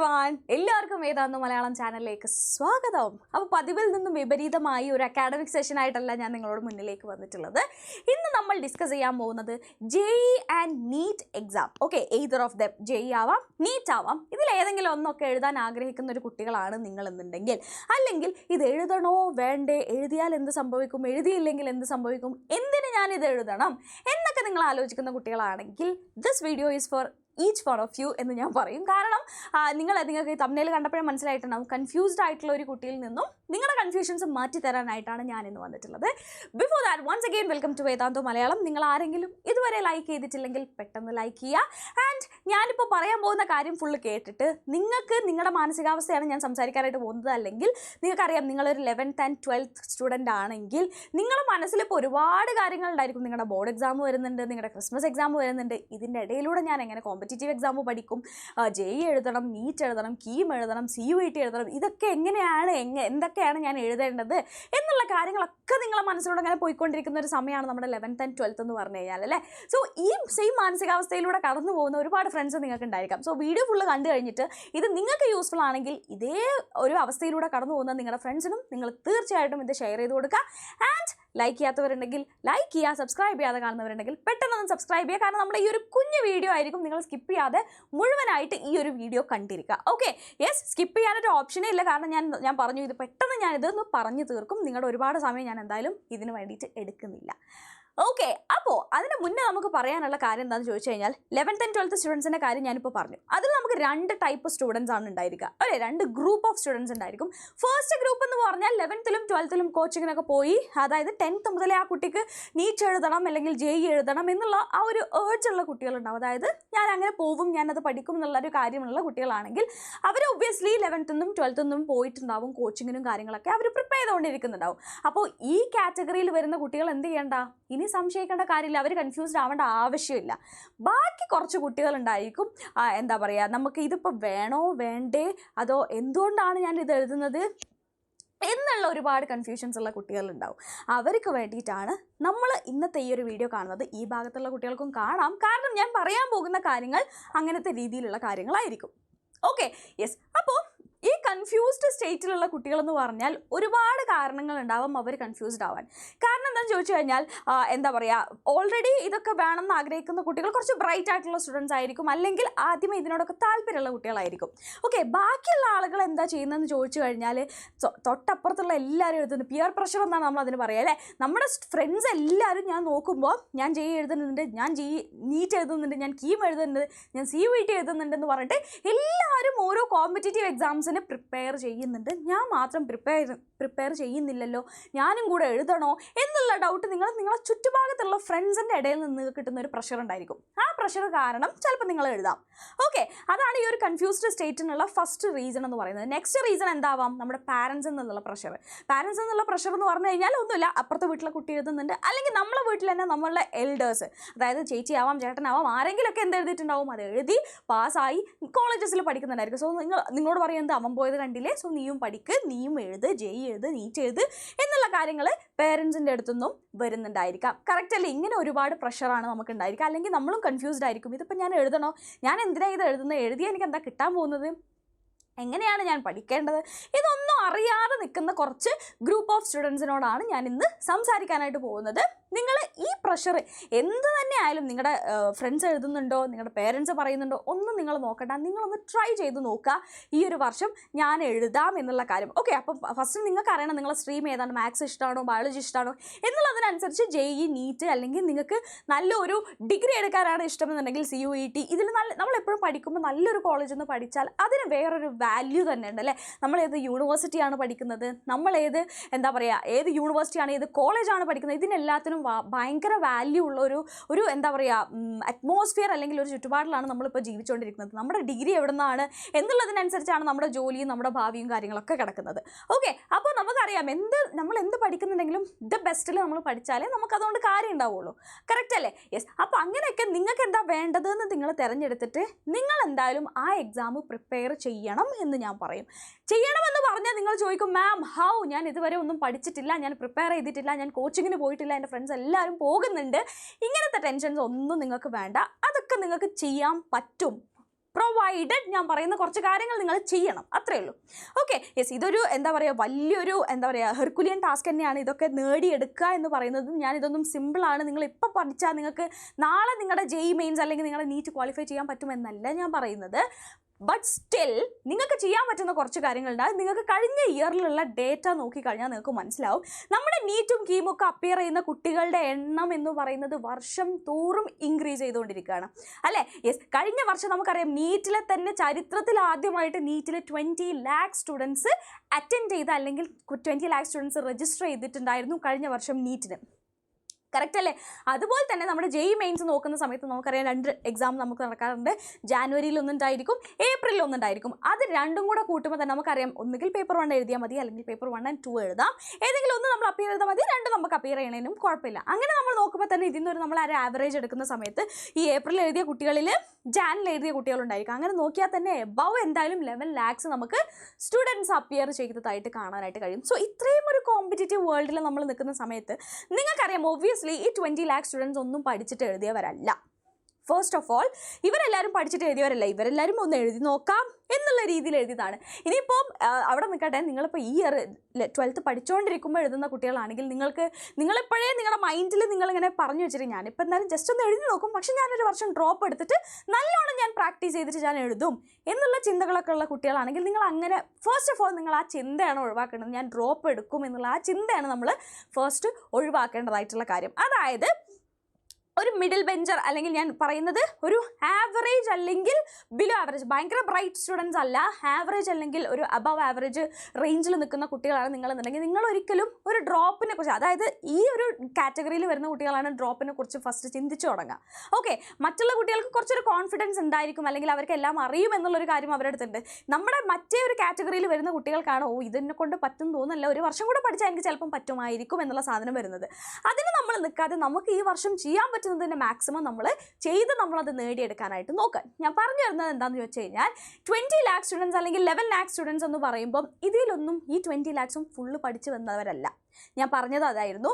everyone, എല്ലാവർക്കും വേദാന്തു മലയാളം ചാനലിലേക്ക് സ്വാഗതം. അപ്പോൾ പതിവിൽ നിന്നും വിപരീതമായി ഒരു അക്കാഡമിക് സെഷൻ ആയിട്ടല്ല ഞാൻ നിങ്ങളോട് മുന്നിലേക്ക് വന്നിട്ടുള്ളത്. ഇന്ന് നമ്മൾ ഡിസ്കസ് ചെയ്യാൻ പോകുന്നത് JEE and NEET exam. Okay, either of them, JEE ആവാം, നീറ്റ് ആവാം. ഇതിൽ ഏതെങ്കിലും ഒന്നൊക്കെ എഴുതാൻ ആഗ്രഹിക്കുന്ന ഒരു കുട്ടികളാണ് നിങ്ങളെന്നുണ്ടെങ്കിൽ, അല്ലെങ്കിൽ ഇത് എഴുതണോ വേണ്ടേ, എഴുതിയാൽ എന്ത് സംഭവിക്കും, എഴുതിയില്ലെങ്കിൽ എന്ത് സംഭവിക്കും, എന്തിന് ഞാനിത് എഴുതണം എന്നൊക്കെ നിങ്ങൾ ആലോചിക്കുന്ന കുട്ടികളാണെങ്കിൽ this video is for each one of you എന്ന് ഞാൻ പറയും. കാരണം നിങ്ങൾക്ക് ഈ തംബ്നെയിൽ കണ്ടപ്പോഴേ മനസ്സിലായിട്ടുണ്ടാവും, കൺഫ്യൂസ്ഡ് ആയിട്ടുള്ള ഒരു കുട്ടിയിൽ നിന്നും നിങ്ങളുടെ കൺഫ്യൂഷൻസ് മാറ്റി തരാനായിട്ടാണ് ഞാൻ ഇന്ന് വന്നിട്ടുള്ളത്. Before that once again welcome to Vedantu Malayalam. നിങ്ങൾ ആരെങ്കിലും ഇതുവരെ ലൈക്ക് ചെയ്തിട്ടില്ലെങ്കിൽ പെട്ടെന്ന് ലൈക്ക് ചെയ്യുക. ആൻഡ് ഞാനിപ്പോൾ പറയാൻ പോകുന്ന കാര്യം ഫുള്ള് കേട്ടിട്ട് നിങ്ങൾക്ക് നിങ്ങളുടെ മാനസികാവസ്ഥയാണ് ഞാൻ സംസാരിക്കാനായിട്ട് പോകുന്നത്, അല്ലെങ്കിൽ നിങ്ങൾക്കറിയാം നിങ്ങളൊരു 11th and 12th സ്റ്റുഡൻ്റ് ആണെങ്കിൽ നിങ്ങളുടെ മനസ്സിലിപ്പോൾ ഒരുപാട് കാര്യങ്ങളുണ്ടായിരിക്കും. നിങ്ങളുടെ ബോർഡ് എക്സാം വരുന്നുണ്ട്, നിങ്ങളുടെ ക്രിസ്മസ് എക്സാം വരുന്നുണ്ട്. ഇതിൻ്റെ ഇടയിലൂടെ ഞാൻ എങ്ങനെ കോമ്പറ്റീറ്റീവ് എക്സാം പഠിക്കും, JEE എഴുതണം, നീറ്റ് എഴുതണം, കീം എഴുതണം, CUET എഴുതണം, ഇതൊക്കെ എങ്ങനെയാണ്, എന്തൊക്കെയാണ് ഞാൻ എഴുതേണ്ടത് എന്നുള്ള കാര്യങ്ങളൊക്കെ നിങ്ങളെ മനസ്സിലൂടെ അങ്ങനെ പോയിക്കൊണ്ടിരിക്കുന്ന ഒരു സമയമാണ് നമ്മുടെ 11th and 12th എന്ന് പറഞ്ഞു കഴിഞ്ഞാൽ അല്ലേ. സോ ഈ സെയിം മാനസികാവസ്ഥയിലൂടെ കടന്നു പോകുന്ന ഒരുപാട് ഫ്രണ്ട്സ് നിങ്ങൾക്ക് ഉണ്ടായിരിക്കാം. സോ വീഡിയോ ഫുള്ള് കണ്ടു കഴിഞ്ഞിട്ട് ഇത് നിങ്ങൾക്ക് യൂസ്ഫുൾ ആണെങ്കിൽ ഇതേ ഒരു അവസ്ഥയിലൂടെ കടന്നു പോകുന്ന നിങ്ങളുടെ ഫ്രണ്ട്സിനും നിങ്ങൾ തീർച്ചയായിട്ടും ഇത് ഷെയർ ചെയ്ത് കൊടുക്കുക. ആൻഡ് ലൈക്ക് ചെയ്യാത്തവരുണ്ടെങ്കിൽ ലൈക്ക് ചെയ്യുക, സബ്സ്ക്രൈബ് ചെയ്യാതെ കാണുന്നവരുണ്ടെങ്കിൽ പെട്ടെന്ന് സബ്സ്ക്രൈബ് ചെയ്യുക. കാരണം നമ്മുടെ ഈ ഒരു കുഞ്ഞു വീഡിയോ ആയിരിക്കും, നിങ്ങൾ സ്കിപ്പ് ചെയ്യാതെ മുഴുവനായിട്ട് ഈ ഒരു വീഡിയോ കണ്ടിരിക്കുക. ഓക്കെ, യെസ്, സ്കിപ്പ് ചെയ്യാനൊരു ഓപ്ഷനേ ഇല്ല. കാരണം ഞാൻ പറഞ്ഞു ഇത് പെട്ടെന്ന് ഞാനിതൊന്ന് പറഞ്ഞു തീർക്കും. നിങ്ങളുടെ ഒരുപാട് സമയം ഞാൻ എന്തായാലും ഇതിന് വേണ്ടിയിട്ട് എടുക്കുന്നില്ല. ഓക്കെ, അപ്പോൾ അതിന് മുന്നേ നമുക്ക് പറയാനുള്ള കാര്യം എന്താണെന്ന് ചോദിച്ചു കഴിഞ്ഞാൽ 11th and 12th സ്റ്റുഡൻസിൻ്റെ കാര്യം ഞാനിപ്പോൾ പറഞ്ഞു. അതിൽ നമുക്ക് രണ്ട് ടൈപ്പ് സ്റ്റുഡൻസ് ആണ് ഉണ്ടായിരിക്കുക, അല്ലേ, രണ്ട് ഗ്രൂപ്പ് ഓഫ് സ്റ്റുഡൻസ് ഉണ്ടായിരിക്കും. ഫസ്റ്റ് ഗ്രൂപ്പ് എന്ന് പറഞ്ഞാൽ 11th-ലും 12th-ലും കോച്ചിങ്ങിനൊക്കെ പോയി, അതായത് 10th മുതലേ ആ കുട്ടിക്ക് നീറ്റ് എഴുതണം അല്ലെങ്കിൽ JEE എഴുതണം എന്നുള്ള ആ ഒരു ഏർജുള്ള കുട്ടികളുണ്ടാവും. അതായത് ഞാൻ അങ്ങനെ പോവും, ഞാനത് പഠിക്കും എന്നുള്ളൊരു കാര്യമുള്ള കുട്ടികളാണെങ്കിൽ അവർ ഒബ്വിയസ്ലി 11th-നും 12th-നും പോയിട്ടുണ്ടാവും, കോച്ചിങ്ങിനും കാര്യങ്ങളൊക്കെ അവർ പ്രിപ്പയർ ചെയ്തുകൊണ്ടിരിക്കുന്നുണ്ടാവും. അപ്പോൾ ഈ കാറ്റഗറിയിൽ വരുന്ന കുട്ടികൾ എന്ത് ചെയ്യേണ്ട, ഇനി സംശയിക്കേണ്ട കാര്യമില്ല, അവർ കൺഫ്യൂസ്ഡ് ആവേണ്ട ആവശ്യമില്ല. ബാക്കി കുറച്ച് കുട്ടികളുണ്ടായിരിക്കും, എന്താ പറയുക, നമുക്ക് ഇതിപ്പോൾ വേണോ വേണ്ടേ, അതോ എന്തുകൊണ്ടാണ് ഞാൻ ഇത് എഴുതുന്നത് എന്നുള്ള ഒരുപാട് കൺഫ്യൂഷൻസ് ഉള്ള കുട്ടികളുണ്ടാവും. അവർക്ക് വേണ്ടിയിട്ടാണ് നമ്മൾ ഇന്നത്തെ ഈ ഒരു വീഡിയോ കാണുന്നത്. ഈ ഭാഗത്തുള്ള കുട്ടികൾക്കും കാണാം, കാരണം ഞാൻ പറയാൻ പോകുന്ന കാര്യങ്ങൾ അങ്ങനത്തെ രീതിയിലുള്ള കാര്യങ്ങളായിരിക്കും. Okay, yes. അപ്പോൾ ഈ കൺഫ്യൂസ്ഡ് സ്റ്റേറ്റിലുള്ള കുട്ടികളെന്ന് പറഞ്ഞാൽ ഒരുപാട് കാരണങ്ങളുണ്ടാവും അവർ കൺഫ്യൂസ്ഡ് ആവാൻ. കാരണം എന്താണെന്ന് ചോദിച്ചു കഴിഞ്ഞാൽ എന്താ പറയുക, ഓൾറെഡി ഇതൊക്കെ വേണമെന്ന് ആഗ്രഹിക്കുന്ന കുട്ടികൾ കുറച്ച് ബ്രൈറ്റ് ആയിട്ടുള്ള സ്റ്റുഡൻസ് ആയിരിക്കും, അല്ലെങ്കിൽ ആദ്യമേ ഇതിനോടൊക്കെ താല്പര്യമുള്ള കുട്ടികളായിരിക്കും. ഓക്കെ, ബാക്കിയുള്ള ആളുകൾ എന്താ ചെയ്യുന്നതെന്ന് ചോദിച്ചു കഴിഞ്ഞാൽ തൊട്ടപ്പുറത്തുള്ള എല്ലാവരും എഴുതുന്നു, പിയർ പ്രഷർ എന്നാണ് നമ്മൾ അതിന് പറയുക, അല്ലേ. നമ്മുടെ ഫ്രണ്ട്സ് എല്ലാവരും ഞാൻ നോക്കുമ്പോൾ ഞാൻ JEE എഴുതുന്നുണ്ട്, ഞാൻ നീറ്റ് എഴുതുന്നുണ്ട്, ഞാൻ കീം എഴുതുന്നുണ്ട്, ഞാൻ CUET എഴുതുന്നുണ്ടെന്ന് പറഞ്ഞിട്ട് എല്ലാവരും ഓരോ കോമ്പറ്റേറ്റീവ് എക്സാംസ് പ്രിപ്പയർ ചെയ്യുന്നുണ്ട്. ഞാൻ മാത്രം പ്രിപ്പയർ ചെയ്യുന്നില്ലല്ലോ, ഞാനും കൂടെ എഴുതണോ എന്നുള്ള ഡൗട്ട് നിങ്ങളെ ചുറ്റുഭാഗത്തുള്ള ഫ്രണ്ട്സിൻ്റെ ഇടയിൽ നിന്ന് കിട്ടുന്ന ഒരു പ്രഷർ ഉണ്ടായിരിക്കും. ആ പ്രഷർ കാരണം ചിലപ്പോൾ നിങ്ങൾ എഴുതാം. ഓക്കെ, അതാണ് ഈ ഒരു കൺഫ്യൂസ്ഡ് സ്റ്റേറ്റിനുള്ള ഫസ്റ്റ് റീസൺ എന്ന് പറയുന്നത്. നെക്സ്റ്റ് റീസൺ എന്താവാം, നമ്മുടെ പാരൻസിൽ നിന്നുള്ള പ്രഷർ. പാരൻസിൽ നിന്നുള്ള പ്രഷർ എന്ന് പറഞ്ഞു കഴിഞ്ഞാൽ ഒന്നുമില്ല, അപ്പുറത്തെ വീട്ടിലെ കുട്ടി എഴുതുന്നുണ്ട്, അല്ലെങ്കിൽ നമ്മളെ വീട്ടിൽ തന്നെ നമ്മളുടെ എൽഡേഴ്സ്, അതായത് ചേച്ചിയാവാം ചേട്ടനാവാം, ആരെങ്കിലുമൊക്കെ എന്ത് എഴുതിയിട്ടുണ്ടാവും, അത് എഴുതി പാസ്സായി കോളേജസിൽ പഠിക്കുന്നുണ്ടായിരിക്കും. സോ നിങ്ങളോട് പറയുന്നത് അവൻ പോയത് കണ്ടില്ലേ, സോ നീയും പഠിക്ക്, നീയും എഴുത്, JEE എഴുത്, നീറ്റ് എഴുത് എന്നുള്ള കാര്യങ്ങൾ പേരൻസിൻ്റെ അടുത്തൊന്നും വരുന്നുണ്ടായിരിക്കാം. കറക്റ്റ് അല്ലേ? ഇങ്ങനെ ഒരുപാട് പ്രഷറാണ് നമുക്ക് ഉണ്ടായിരിക്കുക. അല്ലെങ്കിൽ നമ്മളും കൺഫ്യൂസ്ഡ് ആയിരിക്കും, ഇതിപ്പോൾ ഞാൻ എഴുതണോ, ഞാൻ എന്തിനാണ് ഇത് എഴുതുന്നത്, എഴുതിയാൽ എനിക്ക് എന്താ കിട്ടാൻ പോകുന്നത്, എങ്ങനെയാണ് ഞാൻ പഠിക്കേണ്ടത്, ഇതൊന്നും അറിയാതെ നിൽക്കുന്ന കുറച്ച് ഗ്രൂപ്പ് ഓഫ് സ്റ്റുഡൻസിനോടാണ് ഞാൻ ഇന്ന് സംസാരിക്കാനായിട്ട് പോകുന്നത്. നിങ്ങൾ ഈ പ്രഷർ എന്ത് തന്നെ ആയാലും, നിങ്ങളുടെ ഫ്രണ്ട്സ് എഴുതുന്നുണ്ടോ, നിങ്ങളുടെ പേരൻസ് പറയുന്നുണ്ടോ, ഒന്നും നിങ്ങൾ നോക്കണ്ട, നിങ്ങളൊന്ന് ട്രൈ ചെയ്ത് നോക്കുക ഈ ഒരു വർഷം ഞാൻ എഴുതാം എന്നുള്ള കാര്യം. ഓക്കെ, അപ്പം ഫസ്റ്റ് നിങ്ങൾക്ക് അറിയണം നിങ്ങളെ സ്ട്രീം ഏതാണ്, മാത്സ് ഇഷ്ടമാണോ ബയോളജി ഇഷ്ടമാണോ എന്നുള്ളതിനനുസരിച്ച് JEE നീറ്റ്, അല്ലെങ്കിൽ നിങ്ങൾക്ക് നല്ലൊരു ഡിഗ്രി എടുക്കാനാണ് ഇഷ്ടമെന്നുണ്ടെങ്കിൽ CUET, ഇതിൽ നമ്മളെപ്പോഴും പഠിക്കുമ്പോൾ നല്ലൊരു കോളേജിൽ നിന്ന് പഠിച്ചാൽ അതിന് വേറൊരു വാല്യൂ തന്നെ ഉണ്ട്, അല്ലേ. നമ്മൾ ഏത് യൂണിവേഴ്സിറ്റിയാണ് പഠിക്കുന്നത്, നമ്മൾ എന്താ പറയുക, ഏത് യൂണിവേഴ്സിറ്റിയാണ്, ഏത് കോളേജാണ് പഠിക്കുന്നത്, ഇതിനെല്ലാത്തിനും ഭയങ്കര വാല്യൂ ഉള്ള ഒരു എന്താ പറയുക അറ്റ്മോസ്ഫിയർ അല്ലെങ്കിൽ ഒരു ചുറ്റുപാടിലാണ് നമ്മളിപ്പോൾ ജീവിച്ചുകൊണ്ടിരിക്കുന്നത്. നമ്മുടെ ഡിഗ്രി എവിടെ നിന്നാണ് എന്നുള്ളതിനനുസരിച്ചാണ് നമ്മുടെ ജോലിയും നമ്മുടെ ഭാവിയും കാര്യങ്ങളൊക്കെ കിടക്കുന്നത്. ഓക്കെ, അപ്പോൾ നമുക്കറിയാം നമ്മൾ എന്ത് പഠിക്കുന്നുണ്ടെങ്കിലും ദ ബെസ്റ്റിൽ നമ്മൾ പഠിച്ചാലേ നമുക്കതുകൊണ്ട് കാര്യം ഉണ്ടാവുള്ളൂ. കറക്റ്റ് അല്ലേ? യെസ്. അപ്പോൾ അങ്ങനെയൊക്കെ നിങ്ങൾക്ക് എന്താ വേണ്ടതെന്ന് നിങ്ങൾ തിരഞ്ഞെടുത്തിട്ട് നിങ്ങൾ എന്തായാലും ആ എക്സാം പ്രിപ്പയർ ചെയ്യണം എന്ന് ഞാൻ പറയും. ചെയ്യണമെന്ന് പറഞ്ഞാൽ നിങ്ങൾ ചോദിക്കും, മാം ഹൗ, ഞാൻ ഇതുവരെ ഒന്നും പഠിച്ചിട്ടില്ല, ഞാൻ പ്രിപ്പയർ ചെയ്തിട്ടില്ല, ഞാൻ കോച്ചിങ്ങിന് പോയിട്ടില്ല, എൻ്റെ ഫ്രണ്ട്സ് എല്ലാവരും പോകുന്നുണ്ട്. ഇങ്ങനത്തെ ടെൻഷൻസ് ഒന്നും നിങ്ങൾക്ക് വേണ്ട, അതൊക്കെ നിങ്ങൾക്ക് ചെയ്യാൻ പറ്റും. പ്രൊവൈഡഡ് ഞാൻ പറയുന്ന കുറച്ച് കാര്യങ്ങൾ നിങ്ങൾ ചെയ്യണം, അത്രേ ഉള്ളൂ. ഓക്കെ, യെസ്, ഇതൊരു എന്താ പറയുക വലിയൊരു എന്താ പറയുക ഹെർക്കുലിയൻ ടാസ്ക് തന്നെയാണ് ഇതൊക്കെ നേടിയെടുക്കുക എന്ന് പറയുന്നത്. ഇതൊന്നും സിമ്പിളാണ്, നിങ്ങൾ ഇപ്പോൾ പഠിച്ചാൽ നിങ്ങൾക്ക് നാളെ നിങ്ങളുടെ JEE മെയിൻസ് അല്ലെങ്കിൽ നിങ്ങളുടെ നീറ്റ് ക്വാളിഫൈ ചെയ്യാൻ പറ്റുമെന്നല്ല ഞാൻ പറയുന്നത്. ബട്ട് സ്റ്റിൽ നിങ്ങൾക്ക് ചെയ്യാൻ പറ്റുന്ന കുറച്ച് കാര്യങ്ങളുണ്ട്. അത് നിങ്ങൾക്ക് കഴിഞ്ഞ ഇയറിലുള്ള ഡേറ്റ നോക്കിക്കഴിഞ്ഞാൽ നിങ്ങൾക്ക് മനസ്സിലാവും. നമ്മുടെ നീറ്റും കീമും ഒക്കെ അപ്പിയർ ചെയ്യുന്ന കുട്ടികളുടെ എണ്ണം എന്ന് പറയുന്നത് വർഷം തോറും ഇൻക്രീസ് ചെയ്തുകൊണ്ടിരിക്കുകയാണ് അല്ലേ? യെസ്, കഴിഞ്ഞ വർഷം നമുക്കറിയാം നീറ്റിലെ തന്നെ ചരിത്രത്തിൽ ആദ്യമായിട്ട് നീറ്റിൽ 20 lakh സ്റ്റുഡൻസ് അറ്റൻഡ് ചെയ്ത അല്ലെങ്കിൽ 20 lakh സ്റ്റുഡൻസ് രജിസ്റ്റർ ചെയ്തിട്ടുണ്ടായിരുന്നു കഴിഞ്ഞ വർഷം നീറ്റിന്. കറക്റ്റ് അല്ലേ? അതുപോലെ തന്നെ നമ്മുടെ JEE മെയിൻസ് നോക്കുന്ന സമയത്ത് നമുക്കറിയാം 2 എക്സാം നമുക്ക് നടക്കാറുണ്ട്. ജാനുവരിയിൽ ഒന്നുണ്ടായിരിക്കും, ഏപ്രിലിൽ ഒന്നുണ്ടായിരിക്കും. അത് രണ്ടും കൂടെ കൂട്ടുമ്പോൾ തന്നെ നമുക്കറിയാം ഒന്നുകിൽ പേപ്പർ 1 എഴുതിയാൽ മതി, അല്ലെങ്കിൽ പേപ്പർ 1 and 2 എഴുതാം. ഏതെങ്കിലും ഒന്ന് നമ്മൾ അപ്പിയർ ചെയ്താൽ മതി, 2 നമുക്ക് അപ്പിയർ ചെയ്യണേനും കുഴപ്പമില്ല. അങ്ങനെ നമ്മൾ നോക്കുമ്പോൾ തന്നെ ഇതിൽ നമ്മൾ ഒരു ആവറേജ് എടുക്കുന്ന സമയത്ത് ഈ ഏപ്രിൽ എഴുതിയ കുട്ടികളിൽ ജാനിൽ എഴുതിയ കുട്ടികളുണ്ടായിരിക്കും. അങ്ങനെ നോക്കിയാൽ തന്നെ എബവ് എന്തായാലും 11 lakhs നമുക്ക് സ്റ്റുഡൻസ് അപ്പിയർ ചെയ്തതായിട്ട് കാണാനായിട്ട് കഴിയും. സോ ഇത്രയും ഒരു കോമ്പറ്റീറ്റീവ് വേൾഡിൽ നമ്മൾ നിൽക്കുന്ന സമയത്ത് നിങ്ങൾക്കറിയാം ഒബ്വിയസ്ലി ഈ 20 lakh സ്റ്റുഡൻസ് ഒന്നും പഠിച്ചിട്ട് എഴുതിയവരല്ല. ഫസ്റ്റ് ഓഫ് ഓൾ ഇവരെല്ലാവരും പഠിച്ചിട്ട് എഴുതിയവരല്ല, ഇവരെല്ലാവരും ഒന്ന് എഴുതി നോക്കാം എന്നുള്ള രീതിയിൽ എഴുതിയതാണ്. ഇനിയിപ്പോൾ അവിടെ നിൽക്കട്ടെ, നിങ്ങളിപ്പോൾ ഈ ഇയർ 12th പഠിച്ചുകൊണ്ടിരിക്കുമ്പോൾ എഴുതുന്ന കുട്ടികളാണെങ്കിൽ നിങ്ങളിപ്പോഴേ നിങ്ങളുടെ മൈൻഡിൽ നിങ്ങളിങ്ങനെ പറഞ്ഞു വെച്ചിട്ട് ഞാനിപ്പോൾ എന്തായാലും ജസ്റ്റ് ഒന്ന് എഴുതി നോക്കും, പക്ഷേ ഞാനൊരു വർഷം ഡ്രോപ്പ് എടുത്തിട്ട് നല്ലോണം ഞാൻ പ്രാക്ടീസ് ചെയ്തിട്ട് ഞാൻ എഴുതും എന്നുള്ള ചിന്തകളൊക്കെ ഉള്ള കുട്ടികളാണെങ്കിൽ നിങ്ങൾ അങ്ങനെ ഫസ്റ്റ് ഓഫ് ഓൾ നിങ്ങൾ ആ ചിന്തയാണ് ഒഴിവാക്കേണ്ടത്. ഞാൻ ഡ്രോപ്പ് എടുക്കും എന്നുള്ള ആ ചിന്തയാണ് നമ്മൾ ഫസ്റ്റ് ഒഴിവാക്കേണ്ടതായിട്ടുള്ള കാര്യം. അതായത് ഒരു മിഡിൽ ബെഞ്ചർ അല്ലെങ്കിൽ ഞാൻ പറയുന്നത് ഒരു ആവറേജ് അല്ലെങ്കിൽ ബിലോ ആവറേജ്, ഭയങ്കര ബ്രൈറ്റ് സ്റ്റുഡൻസ് അല്ല, ആവറേജ് അല്ലെങ്കിൽ ഒരു അബവ് ആവറേജ് റേഞ്ചിൽ നിൽക്കുന്ന കുട്ടികളാണ് നിങ്ങളെന്നുണ്ടെങ്കിൽ നിങ്ങൾ ഒരിക്കലും ഒരു ഡ്രോപ്പിനെ കുറിച്ച്, അതായത് ഈ ഒരു കാറ്റഗറിയിൽ വരുന്ന കുട്ടികളാണ് ഡ്രോപ്പിനെ കുറിച്ച് ഫസ്റ്റ് ചിന്തിച്ചു തുടങ്ങുക. ഓക്കെ, മറ്റുള്ള കുട്ടികൾക്ക് കുറച്ചൊരു കോൺഫിഡൻസ് ഉണ്ടായിരിക്കും, അല്ലെങ്കിൽ അവർക്ക് എല്ലാം അറിയും എന്നുള്ളൊരു കാര്യം അവരുടെ അടുത്തുണ്ട്. നമ്മുടെ മറ്റേ ഒരു കാറ്റഗറിയിൽ വരുന്ന കുട്ടികൾക്കാണ് ഇതിനെ കൊണ്ട് പറ്റും തോന്നുന്നില്ല, ഒരു വർഷം കൂടെ പഠിച്ചാൽ എനിക്ക് ചിലപ്പം പറ്റുമായിരിക്കും എന്നുള്ള സാധനം വരുന്നത്. അതിന് നമ്മൾ നിൽക്കാതെ നമുക്ക് ഈ വർഷം ചെയ്യാൻ പറ്റുന്നതിൻ്റെ മാക്സിമം നമ്മൾ ചെയ്ത് നമ്മളത് നേടിയെടുക്കാനായിട്ട് നോക്കാൻ. ഞാൻ പറഞ്ഞു വരുന്നത് എന്താണെന്ന് ചോദിച്ചു കഴിഞ്ഞാൽ 20 lakh സ്റ്റുഡൻസ് അല്ലെങ്കിൽ 11 lakh സ്റ്റുഡൻസ് എന്ന് പറയുമ്പം ഇതിലൊന്നും ഈ 20 lakhs ഫുള്ള് പഠിച്ചു വന്നവരല്ല. ഞാൻ പറഞ്ഞത് അതായിരുന്നു,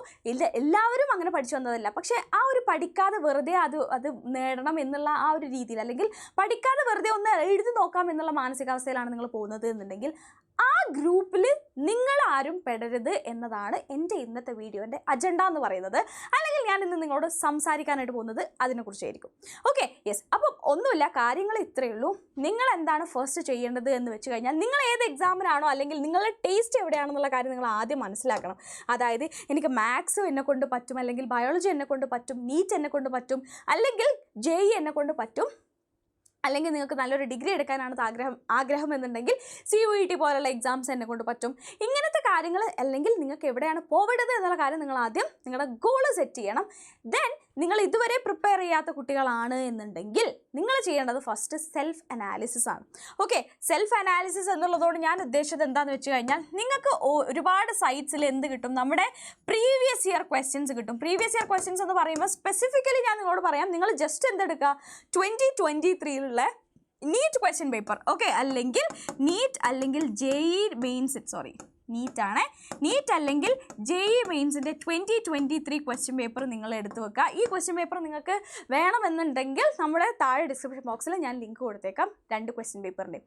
എല്ലാവരും അങ്ങനെ പഠിച്ചു വന്നതല്ല. പക്ഷേ ആ ഒരു പഠിക്കാതെ വെറുതെ അത് നേടണം എന്നുള്ള ആ ഒരു രീതിയിൽ, അല്ലെങ്കിൽ പഠിക്കാതെ വെറുതെ ഒന്ന് എഴുതി നോക്കാം എന്നുള്ള മാനസികാവസ്ഥയിലാണ് നിങ്ങൾ പോകുന്നത് എന്നുണ്ടെങ്കിൽ ആ ഗ്രൂപ്പിൽ നിങ്ങൾ ആരും പെടരുത് എന്നതാണ് എൻ്റെ ഇന്നത്തെ വീഡിയോൻ്റെ അജണ്ട എന്ന് പറയുന്നത്. അല്ലെങ്കിൽ ഞാൻ ഇന്ന് നിങ്ങളോട് സംസാരിക്കാനായിട്ട് പോകുന്നത് അതിനെക്കുറിച്ചായിരിക്കും. Okay, yes. അപ്പം ഒന്നുമില്ല, കാര്യങ്ങൾ ഇത്രയേ ഉള്ളൂ. നിങ്ങൾ എന്താണ് ഫസ്റ്റ് ചെയ്യേണ്ടത് എന്ന് വെച്ച് കഴിഞ്ഞാൽ നിങ്ങൾ ഏത് എക്സാമിനാണോ അല്ലെങ്കിൽ നിങ്ങളുടെ ടേസ്റ്റ് എവിടെയാണെന്നുള്ള കാര്യം നിങ്ങൾ ആദ്യം മനസ്സിലാക്കണം. അതായത് എനിക്ക് മാത്സ് എന്നെ കൊണ്ട് പറ്റും, അല്ലെങ്കിൽ ബയോളജി എന്നെ കൊണ്ട് പറ്റും, നീറ്റ് എന്നെ കൊണ്ട് പറ്റും, അല്ലെങ്കിൽ JEE എന്നെ കൊണ്ട് പറ്റും, അല്ലെങ്കിൽ നിങ്ങൾക്ക് നല്ലൊരു ഡിഗ്രി എടുക്കാനാണ് ആഗ്രഹം എന്നുണ്ടെങ്കിൽ CUET പോലുള്ള എക്സാംസ് എന്നെ കൊണ്ട് പറ്റും. ഇങ്ങനത്തെ കാര്യങ്ങൾ, അല്ലെങ്കിൽ നിങ്ങൾക്ക് എവിടെയാണ് പോവേണ്ടത് എന്നുള്ള കാര്യം നിങ്ങൾ ആദ്യം നിങ്ങളുടെ ഗോള് സെറ്റ് ചെയ്യണം. ദെൻ നിങ്ങൾ ഇതുവരെ പ്രിപ്പയർ ചെയ്യാത്ത കുട്ടികളാണ് എന്നുണ്ടെങ്കിൽ നിങ്ങൾ ചെയ്യേണ്ടത് ഫസ്റ്റ് സെൽഫ് അനാലിസിസ് ആണ്. ഓക്കെ, സെൽഫ് അനാലിസിസ് എന്നുള്ളതോട് ഞാൻ ഉദ്ദേശിച്ചത് എന്താണെന്ന് വെച്ച് കഴിഞ്ഞാൽ നിങ്ങൾക്ക് ഒരുപാട് സൈറ്റ്സിൽ എന്ത് കിട്ടും, നമ്മുടെ പ്രീവിയസ് ഇയർ ക്വസ്റ്റ്യൻസ് കിട്ടും. പ്രീവിയസ് ഇയർ ക്വസ്റ്റ്യൻസ് എന്ന് പറയുമ്പോൾ സ്പെസിഫിക്കലി ഞാൻ നിങ്ങളോട് പറയാം, നിങ്ങൾ ജസ്റ്റ് എന്തെടുക്കുക, 2023 നീറ്റ് ക്വസ്റ്റ്യൻ പേപ്പർ, ഓക്കെ, അല്ലെങ്കിൽ നീറ്റ് അല്ലെങ്കിൽ JEE മെയിൻസ്, നീറ്റ് അല്ലെങ്കിൽ JEE മെയിൻസിൻ്റെ 2023 ക്വസ്റ്റ്യൻ പേപ്പർ നിങ്ങൾ എടുത്തു വെക്കുക. ഈ ക്വസ്റ്റ്യൻ പേപ്പർ നിങ്ങൾക്ക് വേണമെന്നുണ്ടെങ്കിൽ നമ്മുടെ താഴെ ഡിസ്ക്രിപ്ഷൻ ബോക്സിൽ ഞാൻ ലിങ്ക് കൊടുത്തേക്കാം 2 ക്വസ്റ്റ്യൻ പേപ്പറിൻ്റെ.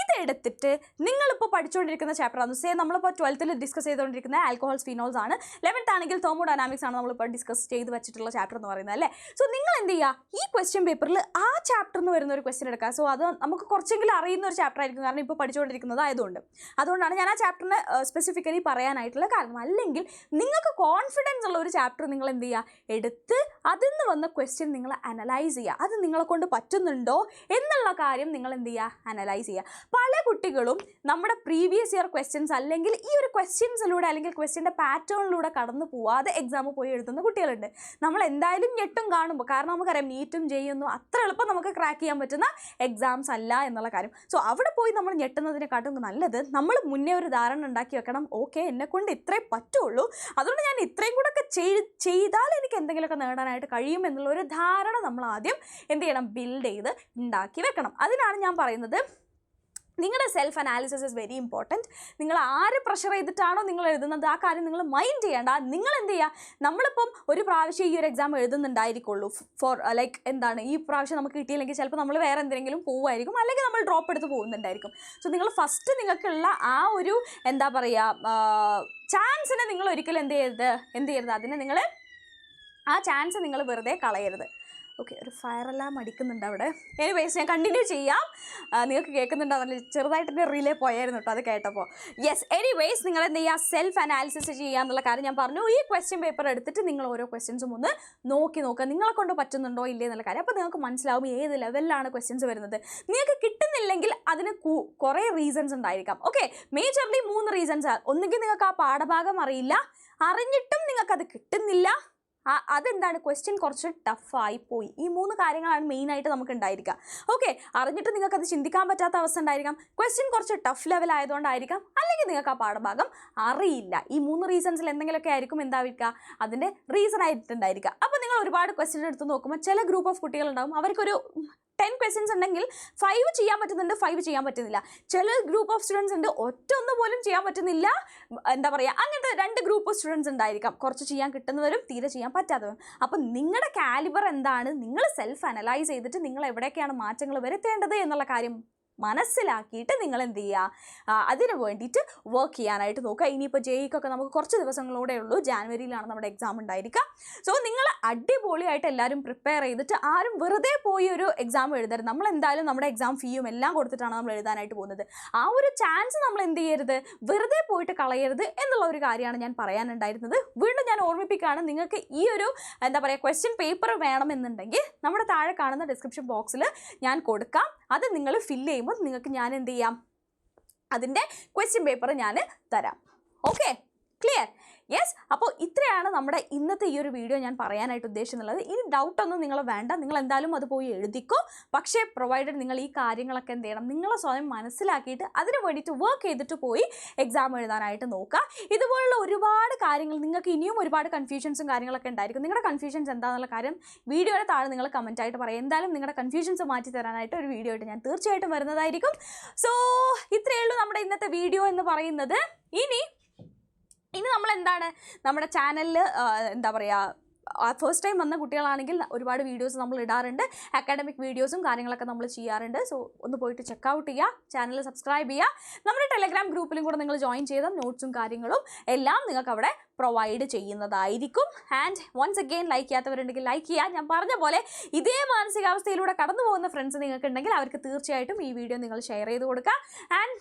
ഇതെടുത്തിട്ട് നിങ്ങളിപ്പോൾ പഠിച്ചുകൊണ്ടിരിക്കുന്ന ചാപ്റ്ററാണ്, നമ്മളിപ്പോൾ 12th ഡിസ്കസ് ചെയ്തുകൊണ്ടിരിക്കുന്ന ആൽക്കഹോൾസ് ഫിനോൾസ് ആണ്, 11th ആണെങ്കിൽ തെർമോഡൈനാമിക്സ് ആണ് നമ്മളിപ്പോൾ ഡിസ്കസ് ചെയ്ത് വെച്ചിട്ടുള്ള ചാപ്റ്റർ എന്ന് പറയുന്നത് അല്ലേ. സോ നിങ്ങൾ എന്ത് ചെയ്യുക, ഈ ക്വസ്റ്റ്യൻ പേപ്പറിൽ ആ ചാപ്റ്ററിൽ നിന്ന് വരുന്ന ഒരു ക്വസ്റ്റ്യൻ എടുക്കുക. സോ അത് നമുക്ക് കുറച്ചെങ്കിലും അറിയുന്ന ഒരു ചാപ്റ്റർ ആയിരിക്കും, കാരണം ഇപ്പോൾ പഠിച്ചുകൊണ്ടിരിക്കുന്നത് അതുകൊണ്ടാണ് ഞാൻ ആ ചാപ്റ്ററിന് സ്പെസിഫിക്കലി പറയാനായിട്ടുള്ള കാരണം. അല്ലെങ്കിൽ നിങ്ങൾക്ക് കോൺഫിഡൻസ് ഉള്ള ഒരു ചാപ്റ്റർ നിങ്ങൾ എന്ത് ചെയ്യുക, എടുത്ത് അതിൽ നിന്ന് വന്ന ക്വസ്റ്റ്യൻ നിങ്ങൾ അനലൈസ് ചെയ്യുക. അത് നിങ്ങളെ കൊണ്ട് പറ്റുന്നുണ്ടോ എന്നുള്ള കാര്യം നിങ്ങൾ എന്ത് ചെയ്യുക, അനലൈസ് ചെയ്യുക. പല കുട്ടികളും നമ്മുടെ പ്രീവിയസ് ഇയർ ക്വസ്റ്റ്യൻസ് അല്ലെങ്കിൽ ഈ ഒരു ക്വസ്റ്റ്യൻസിലൂടെ അല്ലെങ്കിൽ ക്വസ്റ്റ്യൻ്റെ പാറ്റേണിലൂടെ കടന്നു പോവാതെ എക്സാം പോയി എഴുതുന്ന കുട്ടികളുണ്ട്. നമ്മൾ എന്തായാലും ഞെട്ടും കാണുമ്പോൾ, കാരണം നമുക്കറിയാം നീറ്റും JEE ഒന്നും അത്ര എളുപ്പം നമുക്ക് ക്രാക്ക് ചെയ്യാൻ പറ്റുന്ന എക്സാംസ് അല്ല എന്നുള്ള കാര്യം. സോ അവിടെ പോയി നമ്മൾ ഞെട്ടുന്നതിനെക്കാട്ടും നല്ലത് നമ്മൾ മുന്നേ ഒരു ധാരണ ഉണ്ടാക്കി വെക്കണം, ഓക്കെ എന്നെക്കൊണ്ട് ഇത്രേ പറ്റുള്ളൂ, അതുകൊണ്ട് ഞാൻ ഇത്രയും കൂടെ ഒക്കെ ചെയ്താൽ എനിക്ക് എന്തെങ്കിലുമൊക്കെ നേടാനായിട്ട് കഴിയും എന്നുള്ള ഒരു ധാരണ നമ്മൾ ആദ്യം എന്ത് ചെയ്യണം, ബിൽഡ് ചെയ്ത് ഉണ്ടാക്കി വെക്കണം. അതിനാണ് ഞാൻ പറയുന്നത് നിങ്ങളുടെ self analysis is very important. നിങ്ങൾ ആര് പ്രഷർ ചെയ്തിട്ടാണോ നിങ്ങൾ എഴുതുന്നത് ആ കാര്യം നിങ്ങൾ മൈൻഡ് ചെയ്യേണ്ട. നിങ്ങൾ എന്ത് ചെയ്യുക, നമ്മളിപ്പം ഒരു പ്രാവശ്യം ഈ ഒരു എക്സാം എഴുതുന്നുണ്ടായിരിക്കുള്ളൂ ഫോർ ലൈക്ക് എന്താണ്, ഈ പ്രാവശ്യം നമുക്ക് കിട്ടിയില്ലെങ്കിൽ ചിലപ്പോൾ നമ്മൾ വേറെ എന്തെങ്കിലും പോകുമായിരിക്കും, അല്ലെങ്കിൽ നമ്മൾ ഡ്രോപ്പ് എടുത്ത് പോകുന്നുണ്ടായിരിക്കും. സോ നിങ്ങൾ ഫസ്റ്റ് നിങ്ങൾക്കുള്ള ആ ഒരു എന്താ പറയുക ചാൻസിനെ നിങ്ങൾ ഒരിക്കലും എന്ത് ചെയ്യരുത്, അതിനെ നിങ്ങൾ ആ ചാൻസ് നിങ്ങൾ വെറുതെ കളയരുത്. ഓക്കെ, ഒരു ഫയർ അലാം അടിക്കുന്നുണ്ട് അവിടെ. എനിവേസ് ഞാൻ കണ്ടിന്യൂ ചെയ്യാം. നിങ്ങൾക്ക് കേൾക്കുന്നുണ്ടാവില്ല, ചെറുതായിട്ട് റിലേ പോയായിരുന്നു കേട്ടോ അത് കേട്ടപ്പോൾ. യെസ്, എനിവേസ് നിങ്ങൾ എന്ത് ചെയ്യുക, സെൽഫ് അനാലിസിസ് ചെയ്യുക എന്നുള്ള കാര്യം ഞാൻ പറഞ്ഞു. ഈ ക്വസ്റ്റ്യൻ പേപ്പർ എടുത്തിട്ട് നിങ്ങൾ ഓരോ ക്വസ്റ്റ്യൻസും ഒന്ന് നോക്കുക, നിങ്ങളെ കൊണ്ട് പറ്റുന്നുണ്ടോ ഇല്ലേ എന്നുള്ള കാര്യം. അപ്പോൾ നിങ്ങൾക്ക് മനസ്സിലാവും ഏത് ലെവലിലാണ് ക്വസ്റ്റ്യൻസ് വരുന്നത്. നിങ്ങൾക്ക് കിട്ടുന്നില്ലെങ്കിൽ അതിന് കുറേ റീസൺസ് ഉണ്ടായിരിക്കാം. Okay, majorly 3 reasons. ഒന്നുകിൽ നിങ്ങൾക്ക് ആ പാഠഭാഗം അറിയില്ല, അറിഞ്ഞിട്ടും നിങ്ങൾക്കത് കിട്ടുന്നില്ല, അതെന്താണ്, ക്വസ്റ്റ്യൻ കുറച്ച് ടഫായിപ്പോയി. ഈ 3 കാര്യങ്ങളാണ് മെയിനായിട്ട് നമുക്ക് ഉണ്ടായിരിക്കുക. ഓക്കെ, അറിഞ്ഞിട്ട് നിങ്ങൾക്കത് ചിന്തിക്കാൻ പറ്റാത്ത അവസ്ഥ ഉണ്ടായിരിക്കാം, ക്വസ്റ്റ്യൻ കുറച്ച് ടഫ് ലെവൽ ആയതുകൊണ്ടായിരിക്കാം, അല്ലെങ്കിൽ നിങ്ങൾക്ക് ആ പാഠഭാഗം അറിയില്ല. ഈ 3 റീസൺസിൽ എന്തെങ്കിലുമൊക്കെ ആയിരിക്കും എന്തായിരിക്കുക അതിൻ്റെ റീസൺ ആയിട്ടുണ്ടായിരിക്കുക. അപ്പോൾ നിങ്ങൾ ഒരുപാട് ക്വസ്റ്റ്യൻ എടുത്ത് നോക്കുമ്പോൾ ചില ഗ്രൂപ്പ് ഓഫ് കുട്ടികളുണ്ടാവും, അവർക്കൊരു 10 ക്വസ്റ്റ്യൻസ് ഉണ്ടെങ്കിൽ 5 ചെയ്യാൻ പറ്റുന്നുണ്ട്, 5 ചെയ്യാൻ പറ്റുന്നില്ല. ചില ഗ്രൂപ്പ് ഓഫ് സ്റ്റുഡൻസ് ഉണ്ട് ഒറ്റ പോലും ചെയ്യാൻ പറ്റുന്നില്ല. എന്താ പറയുക, അങ്ങനത്തെ 2 ഗ്രൂപ്പ് ഓഫ് സ്റ്റുഡൻസ് ഉണ്ടായിരിക്കാം, കുറച്ച് ചെയ്യാൻ കിട്ടുന്നവരും തീരെ ചെയ്യാൻ പറ്റാത്തവരും. അപ്പം നിങ്ങളുടെ കാലിബർ എന്താണ്, നിങ്ങൾ സെൽഫ് അനലൈസ് ചെയ്തിട്ട് നിങ്ങൾ എവിടെയൊക്കെയാണ് മാറ്റങ്ങൾ വരുത്തേണ്ടത് എന്നുള്ള കാര്യം മനസ്സിലാക്കിയിട്ട് നിങ്ങൾ എന്ത് ചെയ്യുക, അതിന് വേണ്ടിയിട്ട് വർക്ക് ചെയ്യാനായിട്ട് നോക്കുക. ഇനിയിപ്പോൾ JEEക്കൊക്കെ നമുക്ക് കുറച്ച് ദിവസങ്ങളൂടെ ഉള്ളൂ, ജാനുവരിയിലാണ് നമ്മുടെ എക്സാം ഉണ്ടായിരിക്കുക. സോ നിങ്ങൾ അടിപൊളിയായിട്ട് എല്ലാവരും പ്രിപ്പയർ ചെയ്തിട്ട് ആരും വെറുതെ പോയി ഒരു എക്സാം എഴുതരുത്. നമ്മൾ എന്തായാലും നമ്മുടെ എക്സാം ഫീയും എല്ലാം കൊടുത്തിട്ടാണ് നമ്മൾ എഴുതാനായിട്ട് പോകുന്നത്. ആ ഒരു ചാൻസ് നമ്മൾ എന്ത് ചെയ്യരുത്, വെറുതെ പോയിട്ട് കളയരുത് എന്നുള്ള ഒരു കാര്യമാണ് ഞാൻ പറയാനുണ്ടായിരുന്നത്. വീണ്ടും ഞാൻ ഓർമ്മിപ്പിക്കുകയാണ്, നിങ്ങൾക്ക് ഈ ഒരു എന്താ പറയുക ക്വസ്റ്റ്യൻ പേപ്പർ വേണമെന്നുണ്ടെങ്കിൽ നമ്മുടെ താഴെ കാണുന്ന ഡിസ്ക്രിപ്ഷൻ ബോക്സിൽ ഞാൻ കൊടുക്കാം. അത് നിങ്ങൾ ഫില്ല് ചെയ്യുമ്പോൾ നിങ്ങൾക്ക് ഞാൻ എന്ത് ചെയ്യാം, അതിൻ്റെ ക്വസ്റ്റ്യൻ പേപ്പർ ഞാൻ തരാം. Okay, clear? യെസ്, അപ്പോൾ ഇത്രയാണ് നമ്മുടെ ഇന്നത്തെ ഈ ഒരു വീഡിയോ ഞാൻ പറയാനായിട്ട് ഉദ്ദേശിക്കുന്നുള്ളത്. ഇനി ഡൗട്ടൊന്നും നിങ്ങൾ വേണ്ട, നിങ്ങൾ എന്തായാലും അത് പോയി എഴുതിക്കോ. പക്ഷേ പ്രൊവൈഡഡ് നിങ്ങൾ ഈ കാര്യങ്ങളൊക്കെ എന്ത് ചെയ്യണം, നിങ്ങൾ സ്വയം മനസ്സിലാക്കിയിട്ട് അതിന് വേണ്ടിയിട്ട് വർക്ക് ചെയ്തിട്ട് പോയി എക്സാം എഴുതാനായിട്ട് നോക്കുക. ഇതുപോലുള്ള ഒരുപാട് കാര്യങ്ങൾ, നിങ്ങൾക്ക് ഇനിയും ഒരുപാട് കൺഫ്യൂഷൻസും കാര്യങ്ങളൊക്കെ ഉണ്ടായിരിക്കും. നിങ്ങളുടെ കൺഫ്യൂഷൻസ് എന്താണെന്നുള്ള കാര്യം വീഡിയോയുടെ താഴെ നിങ്ങൾ കമൻറ്റായിട്ട് പറയാം. എന്തായാലും നിങ്ങളുടെ കൺഫ്യൂഷൻസ് മാറ്റി തരാനായിട്ട് ഒരു വീഡിയോ ആയിട്ട് ഞാൻ തീർച്ചയായിട്ടും വരുന്നതായിരിക്കും. സോ ഇത്രയേ ഉള്ളൂ നമ്മുടെ ഇന്നത്തെ വീഡിയോ എന്ന് പറയുന്നത്. ഇനി നമ്മൾ എന്താണ് നമ്മുടെ ചാനലിൽ എന്താ പറയുക, ഫസ്റ്റ് ടൈം വന്ന കുട്ടികളാണെങ്കിൽ ഒരുപാട് വീഡിയോസ് നമ്മൾ ഇടാറുണ്ട്, അക്കാഡമിക് വീഡിയോസും കാര്യങ്ങളൊക്കെ നമ്മൾ ചെയ്യാറുണ്ട്. സോ ഒന്ന് പോയിട്ട് ചെക്കൗട്ട് ചെയ്യുക, ചാനൽ സബ്സ്ക്രൈബ് ചെയ്യുക. നമ്മുടെ ടെലഗ്രാം ഗ്രൂപ്പിലും കൂടെ നിങ്ങൾ ജോയിൻ ചെയ്താൽ നോട്ട്സും കാര്യങ്ങളും എല്ലാം നിങ്ങൾക്ക് അവിടെ പ്രൊവൈഡ് ചെയ്യുന്നതായിരിക്കും. ആൻഡ് വൺസ് അഗെയിൻ ലൈക്ക് ചെയ്യാത്തവരുണ്ടെങ്കിൽ ലൈക്ക് ചെയ്യുക. ഞാൻ പറഞ്ഞ പോലെ ഇതേ മാനസികാവസ്ഥയിലൂടെ കടന്നു പോകുന്ന ഫ്രണ്ട്സ് നിങ്ങൾക്കുണ്ടെങ്കിൽ അവർക്ക് തീർച്ചയായിട്ടും ഈ വീഡിയോ നിങ്ങൾ ഷെയർ ചെയ്ത് കൊടുക്കുക. ആൻഡ്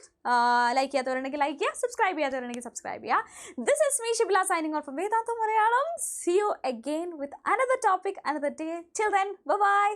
ലൈക്ക് ചെയ്യാത്തവരുണ്ടെങ്കിൽ ലൈക്ക് ചെയ്യുക, സബ്സ്ക്രൈബ് ചെയ്യാത്തവരുണ്ടെങ്കിൽ സബ്സ്ക്രൈബ് ചെയ്യുക. This is me, Shibila, signing off from Vedantu Malayalam. See you again with another topic, another day. Till then, bye-bye.